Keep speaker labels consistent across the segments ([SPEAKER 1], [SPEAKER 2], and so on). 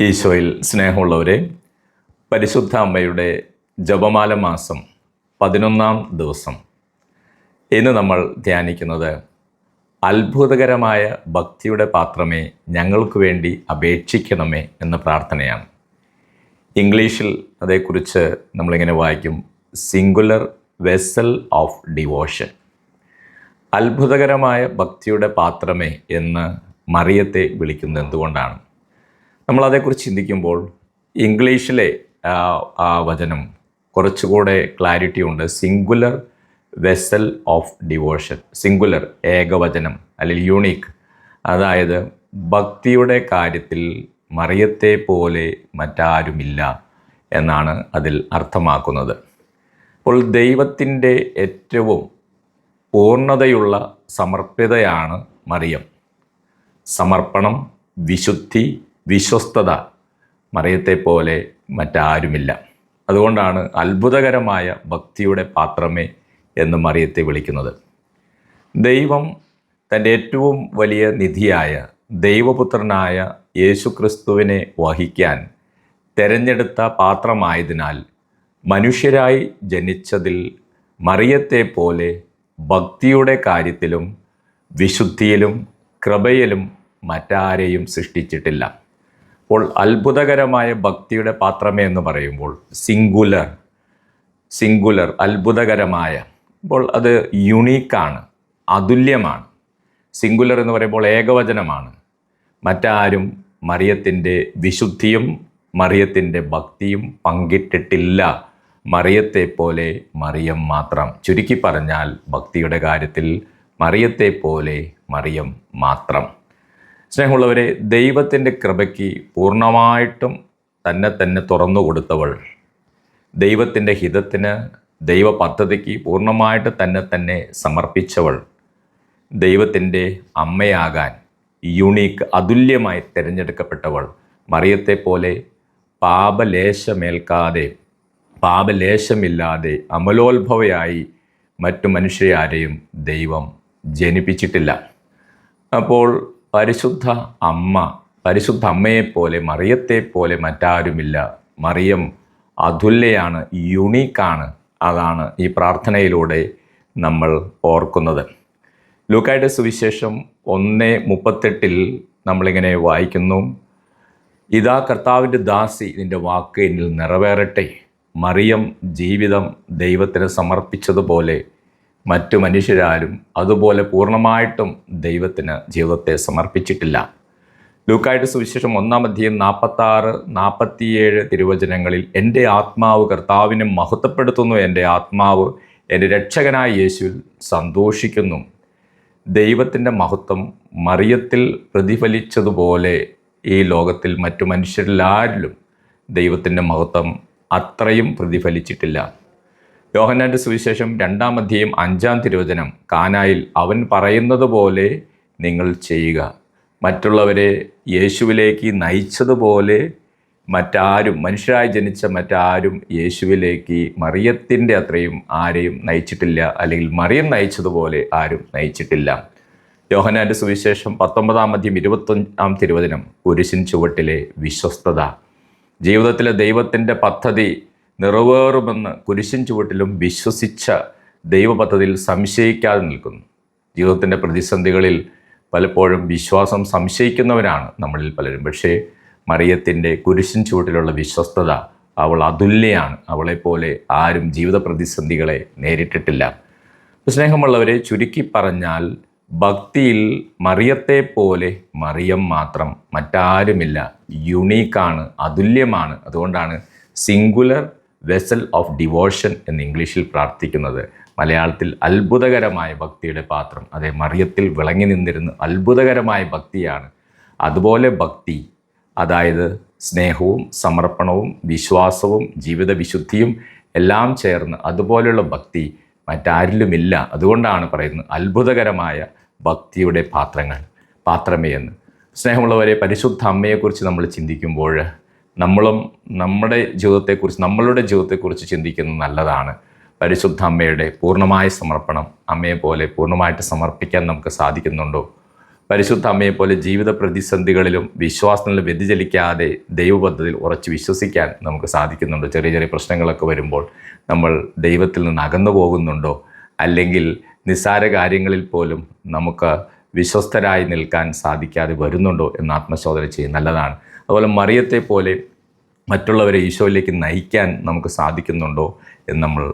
[SPEAKER 1] ഈശോയിൽ സ്നേഹമുള്ളവരെ, പരിശുദ്ധ അമ്മയുടെ ജപമാല മാസം 11-ാം ദിവസം. ഇന്ന് നമ്മൾ ധ്യാനിക്കുന്നത് അത്ഭുതകരമായ ഭക്തിയുടെ പാത്രമേ ഞങ്ങൾക്ക് വേണ്ടി അപേക്ഷിക്കണമേ എന്ന പ്രാർത്ഥനയാണ്. ഇംഗ്ലീഷിൽ അതേക്കുറിച്ച് നമ്മളിങ്ങനെ വായിക്കും, സിംഗുലർ വെസൽ ഓഫ് ഡിവോഷൻ. അത്ഭുതകരമായ ഭക്തിയുടെ പാത്രമേ എന്ന് മറിയത്തെ വിളിക്കുന്നത് എന്തുകൊണ്ടാണ്? നമ്മളതേക്കുറിച്ച് ചിന്തിക്കുമ്പോൾ ഇംഗ്ലീഷിലെ ആ വചനം കുറച്ചുകൂടെ ക്ലാരിറ്റി ഉണ്ട്. Singular vessel of devotion, singular ഏകവചനം അല്ലെങ്കിൽ യൂണിക്. അതായത് ഭക്തിയുടെ കാര്യത്തിൽ മറിയത്തെ പോലെ മറ്റാരുമില്ല എന്നാണ് അതിൽ അർത്ഥമാക്കുന്നത്. അപ്പോൾ ദൈവത്തിൻ്റെ ഏറ്റവും പൂർണ്ണതയുള്ള സമർപ്പിതയാണ് മറിയം. സമർപ്പണം, വിശുദ്ധി, വിശ്വസ്തത മറിയത്തെ പോലെ മറ്റാരുമില്ല. അതുകൊണ്ടാണ് അത്ഭുതകരമായ ഭക്തിയുടെ പാത്രമേ എന്ന് മറിയത്തെ വിളിക്കുന്നത്. ദൈവം തൻ്റെ ഏറ്റവും വലിയ നിധിയായ ദൈവപുത്രനായ യേശുക്രിസ്തുവിനെ വഹിക്കാൻ തിരഞ്ഞെടുത്ത പാത്രമായതിനാൽ മനുഷ്യരായി ജനിച്ചതിൽ മറിയത്തെ പോലെ ഭക്തിയുടെ കാര്യത്തിലും വിശുദ്ധിയിലും കൃപയിലും മറ്റാരെയും സൃഷ്ടിച്ചിട്ടില്ല. അപ്പോൾ അത്ഭുതകരമായ ഭക്തിയുടെ പാത്രമേ എന്ന് പറയുമ്പോൾ സിംഗുലർ അത്ഭുതകരമായ, അപ്പോൾ അത് യുണീക്കാണ്, അതുല്യമാണ്. സിംഗുലർ എന്ന് പറയുമ്പോൾ ഏകവചനമാണ്. മറ്റാരും മറിയത്തിൻ്റെ വിശുദ്ധിയും മറിയത്തിൻ്റെ ഭക്തിയും പങ്കിട്ടിട്ടില്ല. മറിയത്തെ പോലെ മറിയം മാത്രം. ചുരുക്കി പറഞ്ഞാൽ ഭക്തിയുടെ കാര്യത്തിൽ മറിയത്തെ പോലെ മറിയം മാത്രം. സ്നേഹമുള്ളവരെ, ദൈവത്തിൻ്റെ കൃപയ്ക്ക് പൂർണ്ണമായിട്ടും തന്നെ തുറന്നു കൊടുത്തവൾ, ദൈവത്തിൻ്റെ ഹിതത്തിന് ദൈവ പദ്ധതിക്ക് പൂർണ്ണമായിട്ട് തന്നെ സമർപ്പിച്ചവൾ, ദൈവത്തിൻ്റെ അമ്മയാകാൻ യുണീക്ക് അതുല്യമായി തിരഞ്ഞെടുക്കപ്പെട്ടവൾ, മറിയത്തെ പോലെ പാപലേശമില്ലാതെ അമലോത്ഭവയായി മറ്റു മനുഷ്യരാരെയും ദൈവം ജനിപ്പിച്ചിട്ടില്ല. അപ്പോൾ പരിശുദ്ധ അമ്മയെപ്പോലെ മറിയത്തെ പോലെ മറ്റാരുമില്ല. മറിയം അതുല്യയാണ്, യുണീക്കാണ്. അതാണ് ഈ പ്രാർത്ഥനയിലൂടെ നമ്മൾ ഓർക്കുന്നത്. ലൂക്കായുടെ സുവിശേഷം 1:38 നമ്മളിങ്ങനെ വായിക്കുന്നു, ഇതാ കർത്താവിൻ്റെ ദാസി, നിൻ്റെ വാക്ക് എന്നിൽ നിറവേറട്ടെ. മറിയം ജീവിതം ദൈവത്തിന് സമർപ്പിച്ചതുപോലെ മറ്റു മനുഷ്യരാരും അതുപോലെ പൂർണ്ണമായിട്ടും ദൈവത്തിന് ജീവിതത്തെ സമർപ്പിച്ചിട്ടില്ല. ലൂക്കായുടെ സുവിശേഷം 1:46-47 തിരുവചനങ്ങളിൽ, എൻ്റെ ആത്മാവ് കർത്താവിനെ മഹത്വപ്പെടുത്തുന്നു, എൻ്റെ ആത്മാവ് എൻ്റെ രക്ഷകനായ യേശുവിൽ സന്തോഷിക്കുന്നു. ദൈവത്തിൻ്റെ മഹത്വം മറിയത്തിൽ പ്രതിഫലിച്ചതുപോലെ ഈ ലോകത്തിൽ മറ്റു മനുഷ്യരിലാരിലും ദൈവത്തിൻ്റെ മഹത്വം അത്രയും പ്രതിഫലിച്ചിട്ടില്ല. യോഹന്നാൻ്റെ സുവിശേഷം 2:5 തിരുവചനം, കാനായിൽ അവൻ പറയുന്നത് പോലെ നിങ്ങൾ ചെയ്യുക. മറ്റുള്ളവരെ യേശുവിലേക്ക് നയിച്ചതുപോലെ മനുഷ്യരായി ജനിച്ച മറ്റാരും യേശുവിലേക്ക് മറിയത്തിൻ്റെ അത്രയും ആരെയും നയിച്ചിട്ടില്ല, അല്ലെങ്കിൽ മറിയം നയിച്ചതുപോലെ ആരും നയിച്ചിട്ടില്ല. യോഹന്നാൻ്റെ സുവിശേഷം 19:21 തിരുവചനം, കുരിശിൻ ചുവട്ടിലെ വിശ്വസ്തത. ജീവിതത്തിലെ ദൈവത്തിൻ്റെ പദ്ധതി നിറവേറുമെന്ന് കുരിശിൻ ചുവട്ടിലും വിശ്വസിച്ച ദൈവ പദ്ധതിയിൽ സംശയിക്കാതെ നിൽക്കുന്നു. ജീവിതത്തിൻ്റെ പ്രതിസന്ധികളിൽ പലപ്പോഴും വിശ്വാസം സംശയിക്കുന്നവരാണ് നമ്മളിൽ പലരും. പക്ഷേ മറിയത്തിൻ്റെ കുരിശിൻ ചുവട്ടിലുള്ള വിശ്വസ്തത, അവൾ അതുല്യയാണ്. അവളെപ്പോലെ ആരും ജീവിത പ്രതിസന്ധികളെ നേരിട്ടിട്ടില്ല. സ്നേഹമുള്ളവരെ, ചുരുക്കി പറഞ്ഞാൽ ഭക്തിയിൽ മറിയത്തെ പോലെ മറിയം മാത്രം, മറ്റാരുമില്ല. യുണീക്കാണ്, അതുല്യമാണ്. അതുകൊണ്ടാണ് സിംഗുലർ വെസൽ ഓഫ് ഡിവോഷൻ എന്ന് ഇംഗ്ലീഷിൽ പ്രാർത്ഥിക്കുന്നത്. മലയാളത്തിൽ അത്ഭുതകരമായ ഭക്തിയുടെ പാത്രം. അതെ, മറിയത്തിൽ വിളങ്ങി നിന്നിരുന്ന അത്ഭുതകരമായ ഭക്തിയാണ്. അതുപോലെ ഭക്തി, അതായത് സ്നേഹവും സമർപ്പണവും വിശ്വാസവും ജീവിത വിശുദ്ധിയും എല്ലാം ചേർന്ന് അതുപോലെയുള്ള ഭക്തി മറ്റാരിലുമില്ല. അതുകൊണ്ടാണ് പറയുന്നത് അത്ഭുതകരമായ ഭക്തിയുടെ പാത്രമേ എന്ന്. സ്നേഹമുള്ളവരെ, പരിശുദ്ധ അമ്മയെക്കുറിച്ച് നമ്മൾ ചിന്തിക്കുമ്പോൾ നമ്മളുടെ ജീവിതത്തെക്കുറിച്ച് ചിന്തിക്കുന്നത് നല്ലതാണ്. പരിശുദ്ധ അമ്മയുടെ പൂർണ്ണമായ സമർപ്പണം, അമ്മയെ പോലെ പൂർണ്ണമായിട്ട് സമർപ്പിക്കാൻ നമുക്ക് സാധിക്കുന്നുണ്ടോ? പരിശുദ്ധ അമ്മയെപ്പോലെ ജീവിത പ്രതിസന്ധികളിലും വിശ്വാസങ്ങളിലും വ്യതിചലിക്കാതെ ദൈവപദ്ധതിയിൽ ഉറച്ച് വിശ്വസിക്കാൻ നമുക്ക് സാധിക്കുന്നുണ്ടോ? ചെറിയ ചെറിയ പ്രശ്നങ്ങളൊക്കെ വരുമ്പോൾ നമ്മൾ ദൈവത്തിൽ നിന്ന് അകന്നു പോകുന്നുണ്ടോ? അല്ലെങ്കിൽ നിസ്സാര കാര്യങ്ങളിൽ പോലും നമുക്ക് വിശ്വസ്തരായി നിൽക്കാൻ സാധിക്കാതെ വരുന്നുണ്ടോ എന്ന് ആത്മശോധന ചെയ്യുന്നത് നല്ലതാണ്. അതുപോലെ മറിയത്തെ പോലെ മറ്റുള്ളവരെ ഈശോയിലേക്ക് നയിക്കാൻ നമുക്ക് സാധിക്കുന്നുണ്ടോ എന്ന് നമ്മൾ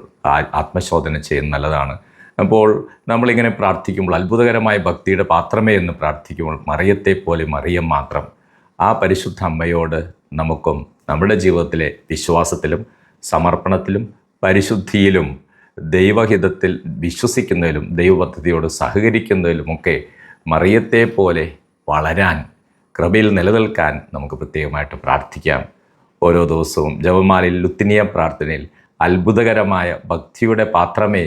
[SPEAKER 1] ആത്മശോധന ചെയ്യുന്നത് നല്ലതാണ്. അപ്പോൾ നമ്മളിങ്ങനെ പ്രാർത്ഥിക്കുമ്പോൾ, അത്ഭുതകരമായ ഭക്തിയുടെ പാത്രമേ എന്ന് പ്രാർത്ഥിക്കുമ്പോൾ, മറിയത്തെ പോലെ മറിയം മാത്രം ആ പരിശുദ്ധ അമ്മയോട് നമുക്കും നമ്മുടെ ജീവിതത്തിലെ വിശ്വാസത്തിലും സമർപ്പണത്തിലും പരിശുദ്ധിയിലും ദൈവഹിതത്തിൽ വിശ്വസിക്കുന്നതിലും ദൈവപദ്ധതിയോട് സഹകരിക്കുന്നതിലുമൊക്കെ മറിയത്തെ പോലെ വളരാൻ, കൃപയിൽ നിലനിൽക്കാൻ നമുക്ക് പ്രത്യേകമായിട്ട് പ്രാർത്ഥിക്കാം. ഓരോ ദിവസവും ജപമാലയിൽ ലുത്തിനിയ പ്രാർത്ഥനയിൽ അത്ഭുതകരമായ ഭക്തിയുടെ പാത്രമേ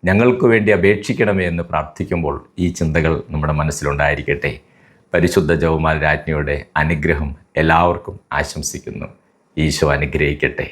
[SPEAKER 1] ഞങ്ങൾക്ക് വേണ്ടി അപേക്ഷിക്കണമേ എന്ന് പ്രാർത്ഥിക്കുമ്പോൾ ഈ ചിന്തകൾ നമ്മുടെ മനസ്സിലുണ്ടായിരിക്കട്ടെ. പരിശുദ്ധ ജപമാല രാജ്ഞിയുടെ അനുഗ്രഹം എല്ലാവർക്കും ആശംസിക്കുന്നു. ഈശോ അനുഗ്രഹിക്കട്ടെ.